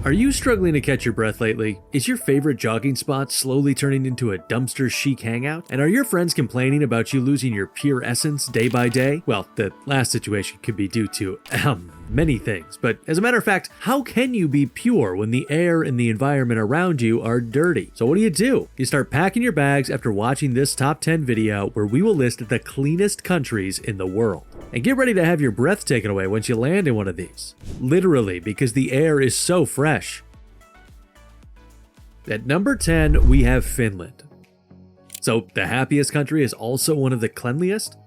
Are you struggling to catch your breath lately? Is your favorite jogging spot slowly turning into a dumpster-chic hangout? And are your friends complaining about you losing your pure essence day by day? Well, the last situation could be due to, many things. But as a matter of fact, how can you be pure when the air and the environment around you are dirty? So what do? You start packing your bags after watching this top 10 video where we will list the cleanest countries in the world. And get ready to have your breath taken away once you land in one of these. Literally, because the air is so fresh. At number 10, we have Finland. So, the happiest country is also one of the cleanliest?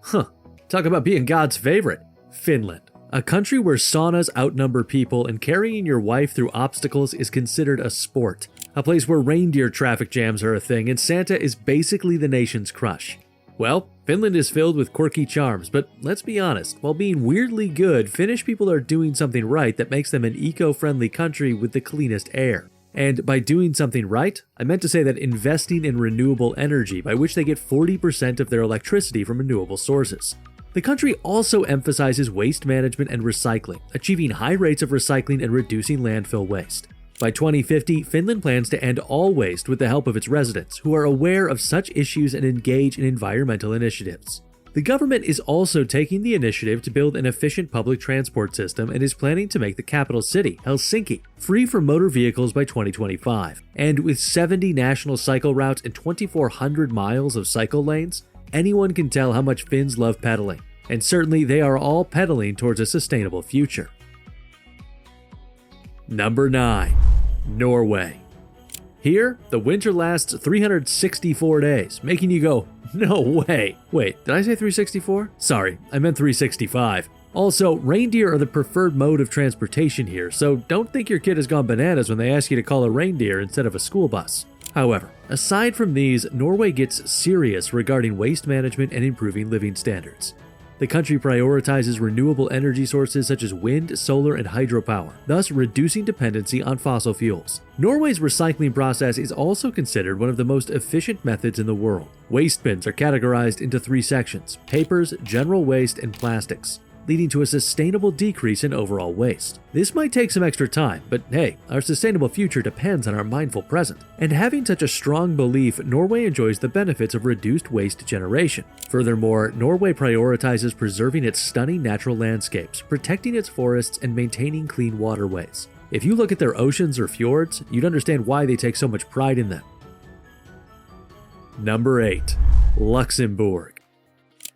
Talk about being God's favorite. Finland. A country where saunas outnumber people and carrying your wife through obstacles is considered a sport. A place where reindeer traffic jams are a thing and Santa is basically the nation's crush. Well, Finland is filled with quirky charms, but let's be honest, while being weirdly good, Finnish people are doing something right that makes them an eco-friendly country with the cleanest air. And by doing something right, I meant to say that investing in renewable energy, by which they get 40% of their electricity from renewable sources. The country also emphasizes waste management and recycling, achieving high rates of recycling and reducing landfill waste. By 2050, Finland plans to end all waste with the help of its residents, who are aware of such issues and engage in environmental initiatives. The government is also taking the initiative to build an efficient public transport system and is planning to make the capital city, Helsinki, free from motor vehicles by 2025. And with 70 national cycle routes and 2,400 miles of cycle lanes, anyone can tell how much Finns love pedaling. And certainly they are all pedaling towards a sustainable future. Number 9. Norway. Here, the winter lasts 364 days, making you go, no way. Wait, did I say 364? Sorry, I meant 365. Also, reindeer are the preferred mode of transportation here, so don't think your kid has gone bananas when they ask you to call a reindeer instead of a school bus. However, aside from these, Norway gets serious regarding waste management and improving living standards. The country prioritizes renewable energy sources such as wind, solar, and hydropower, thus reducing dependency on fossil fuels. Norway's recycling process is also considered one of the most efficient methods in the world. Waste bins are categorized into 3 sections: papers, general waste, and plastics, leading to a sustainable decrease in overall waste. This might take some extra time, but hey, our sustainable future depends on our mindful present. And having such a strong belief, Norway enjoys the benefits of reduced waste generation. Furthermore, Norway prioritizes preserving its stunning natural landscapes, protecting its forests, and maintaining clean waterways. If you look at their oceans or fjords, you'd understand why they take so much pride in them. Number 8. Luxembourg.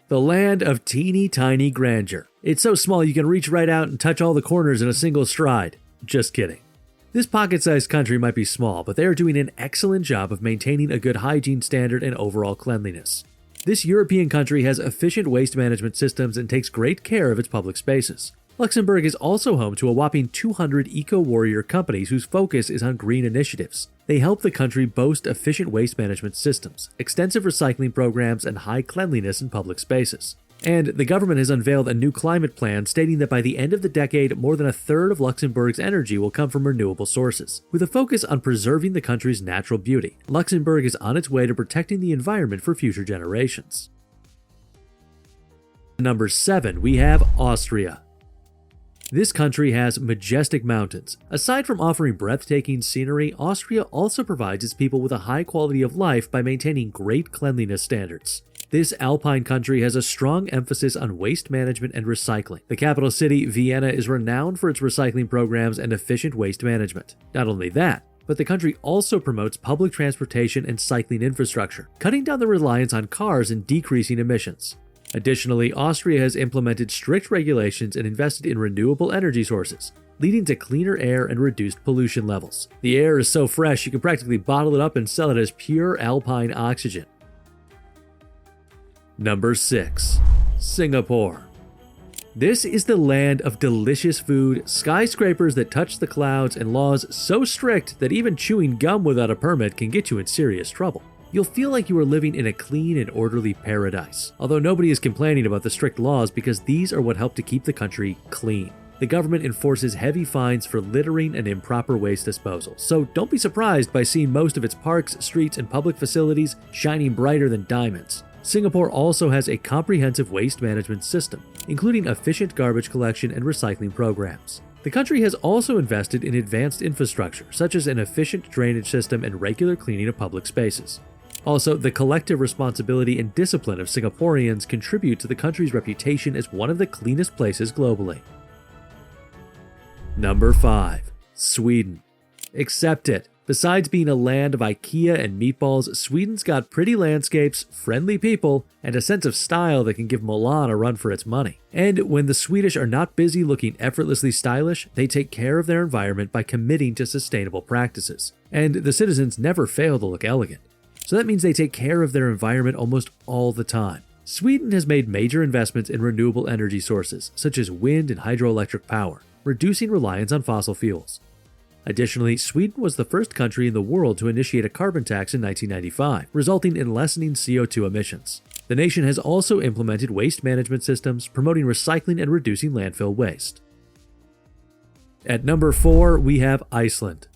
The land of teeny tiny grandeur. It's so small you can reach right out and touch all the corners in a single stride. Just kidding. This pocket-sized country might be small, but they are doing an excellent job of maintaining a good hygiene standard and overall cleanliness. This European country has efficient waste management systems and takes great care of its public spaces. Luxembourg is also home to a whopping 200 eco-warrior companies whose focus is on green initiatives. They help the country boast efficient waste management systems, extensive recycling programs, and high cleanliness in public spaces. And the government has unveiled a new climate plan stating that by the end of the decade, more than a third of Luxembourg's energy will come from renewable sources. With a focus on preserving the country's natural beauty, Luxembourg is on its way to protecting the environment for future generations. Number 7, we have Austria. This country has majestic mountains. Aside from offering breathtaking scenery, Austria also provides its people with a high quality of life by maintaining great cleanliness standards. This alpine country has a strong emphasis on waste management and recycling. The capital city, Vienna, is renowned for its recycling programs and efficient waste management. Not only that, but the country also promotes public transportation and cycling infrastructure, cutting down the reliance on cars and decreasing emissions. Additionally, Austria has implemented strict regulations and invested in renewable energy sources, leading to cleaner air and reduced pollution levels. The air is so fresh you can practically bottle it up and sell it as pure alpine oxygen. Number 6. Singapore. This is the land of delicious food, skyscrapers that touch the clouds, and laws so strict that even chewing gum without a permit can get you in serious trouble. You'll feel like you are living in a clean and orderly paradise, although nobody is complaining about the strict laws because these are what help to keep the country clean. The government enforces heavy fines for littering and improper waste disposal, so don't be surprised by seeing most of its parks, streets, and public facilities shining brighter than diamonds. Singapore also has a comprehensive waste management system, including efficient garbage collection and recycling programs. The country has also invested in advanced infrastructure, such as an efficient drainage system and regular cleaning of public spaces. Also, the collective responsibility and discipline of Singaporeans contribute to the country's reputation as one of the cleanest places globally. Number 5. Sweden. Accept it. Besides being a land of IKEA and meatballs, Sweden's got pretty landscapes, friendly people, and a sense of style that can give Milan a run for its money. And when the Swedish are not busy looking effortlessly stylish, they take care of their environment by committing to sustainable practices. And the citizens never fail to look elegant. So that means they take care of their environment almost all the time. Sweden has made major investments in renewable energy sources, such as wind and hydroelectric power, reducing reliance on fossil fuels. Additionally, Sweden was the first country in the world to initiate a carbon tax in 1995, resulting in lessening CO2 emissions. The nation has also implemented waste management systems, promoting recycling and reducing landfill waste. At number 4, we have Iceland.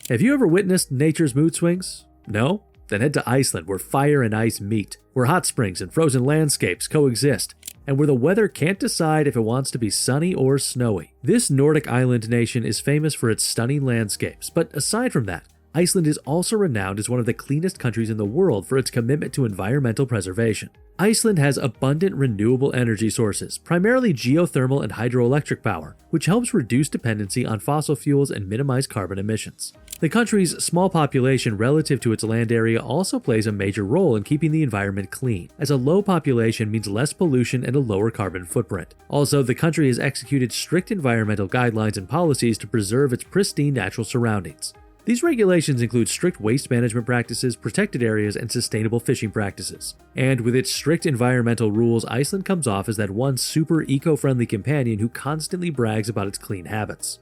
Have you ever witnessed nature's mood swings? No? Then head to Iceland, where fire and ice meet, where hot springs and frozen landscapes coexist, and where the weather can't decide if it wants to be sunny or snowy. This Nordic island nation is famous for its stunning landscapes, but aside from that, Iceland is also renowned as one of the cleanest countries in the world for its commitment to environmental preservation. Iceland has abundant renewable energy sources, primarily geothermal and hydroelectric power, which helps reduce dependency on fossil fuels and minimize carbon emissions. The country's small population relative to its land area also plays a major role in keeping the environment clean, as a low population means less pollution and a lower carbon footprint. Also, the country has executed strict environmental guidelines and policies to preserve its pristine natural surroundings. These regulations include strict waste management practices, protected areas, and sustainable fishing practices. And with its strict environmental rules, Iceland comes off as that one super eco-friendly companion who constantly brags about its clean habits.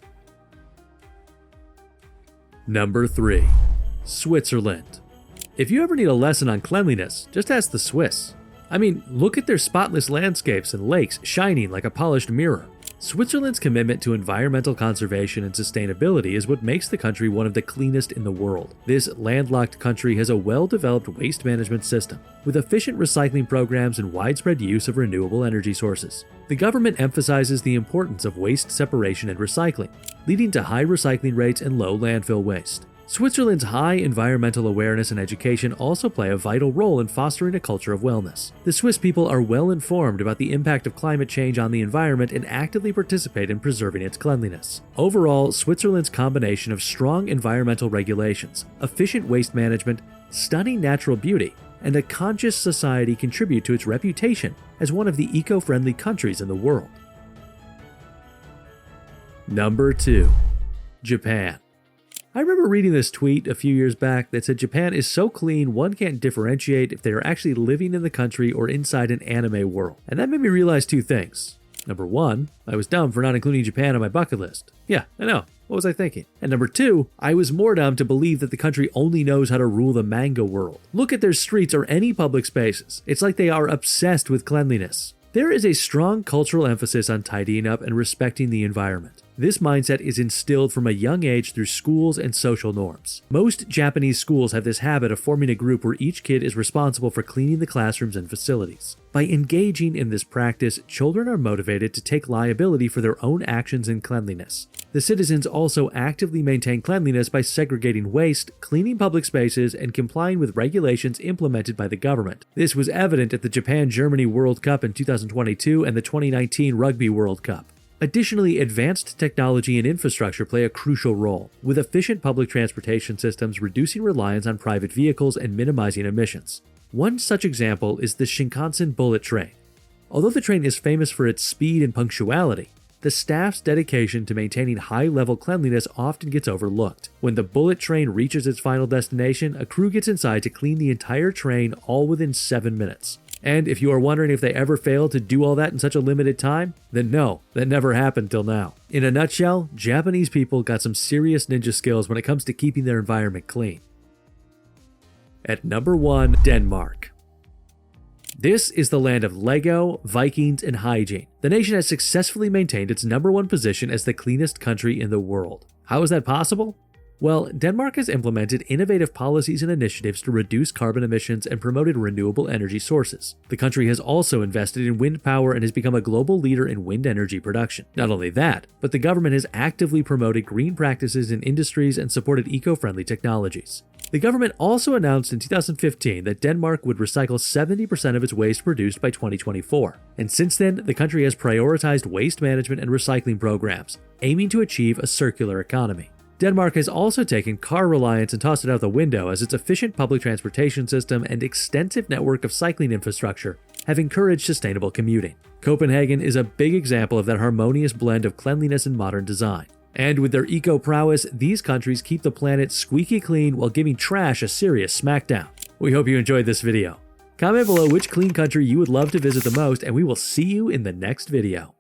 Number 3. Switzerland. If you ever need a lesson on cleanliness, just ask the Swiss. I mean, look at their spotless landscapes and lakes shining like a polished mirror. Switzerland's commitment to environmental conservation and sustainability is what makes the country one of the cleanest in the world. This landlocked country has a well-developed waste management system, with efficient recycling programs and widespread use of renewable energy sources. The government emphasizes the importance of waste separation and recycling, leading to high recycling rates and low landfill waste. Switzerland's high environmental awareness and education also play a vital role in fostering a culture of wellness. The Swiss people are well informed about the impact of climate change on the environment and actively participate in preserving its cleanliness. Overall, Switzerland's combination of strong environmental regulations, efficient waste management, stunning natural beauty, and a conscious society contribute to its reputation as one of the eco-friendly countries in the world. Number 2. Japan. I remember reading this tweet a few years back that said Japan is so clean one can't differentiate if they are actually living in the country or inside an anime world. And that made me realize 2 things. Number 1, I was dumb for not including Japan on my bucket list. Yeah, I know. What was I thinking? And number 2, I was more dumb to believe that the country only knows how to rule the manga world. Look at their streets or any public spaces. It's like they are obsessed with cleanliness. There is a strong cultural emphasis on tidying up and respecting the environment. This mindset is instilled from a young age through schools and social norms. Most Japanese schools have this habit of forming a group where each kid is responsible for cleaning the classrooms and facilities. By engaging in this practice, children are motivated to take liability for their own actions in cleanliness. The citizens also actively maintain cleanliness by segregating waste, cleaning public spaces, and complying with regulations implemented by the government. This was evident at the Japan-Germany World Cup in 2022 and the 2019 Rugby World Cup. Additionally, advanced technology and infrastructure play a crucial role, with efficient public transportation systems reducing reliance on private vehicles and minimizing emissions. One such example is the Shinkansen bullet train. Although the train is famous for its speed and punctuality, the staff's dedication to maintaining high-level cleanliness often gets overlooked. When the bullet train reaches its final destination, a crew gets inside to clean the entire train all within 7 minutes. And if you are wondering if they ever failed to do all that in such a limited time, then no, that never happened till now. In a nutshell, Japanese people got some serious ninja skills when it comes to keeping their environment clean. At number 1, Denmark. This is the land of Lego, Vikings, and hygiene. The nation has successfully maintained its number 1 position as the cleanest country in the world. How is that possible? Well, Denmark has implemented innovative policies and initiatives to reduce carbon emissions and promoted renewable energy sources. The country has also invested in wind power and has become a global leader in wind energy production. Not only that, but the government has actively promoted green practices in industries and supported eco-friendly technologies. The government also announced in 2015 that Denmark would recycle 70% of its waste produced by 2024. And since then, the country has prioritized waste management and recycling programs, aiming to achieve a circular economy. Denmark has also taken car reliance and tossed it out the window, as its efficient public transportation system and extensive network of cycling infrastructure have encouraged sustainable commuting. Copenhagen is a big example of that harmonious blend of cleanliness and modern design. And with their eco-prowess, these countries keep the planet squeaky clean while giving trash a serious smackdown. We hope you enjoyed this video. Comment below which clean country you would love to visit the most, and we will see you in the next video.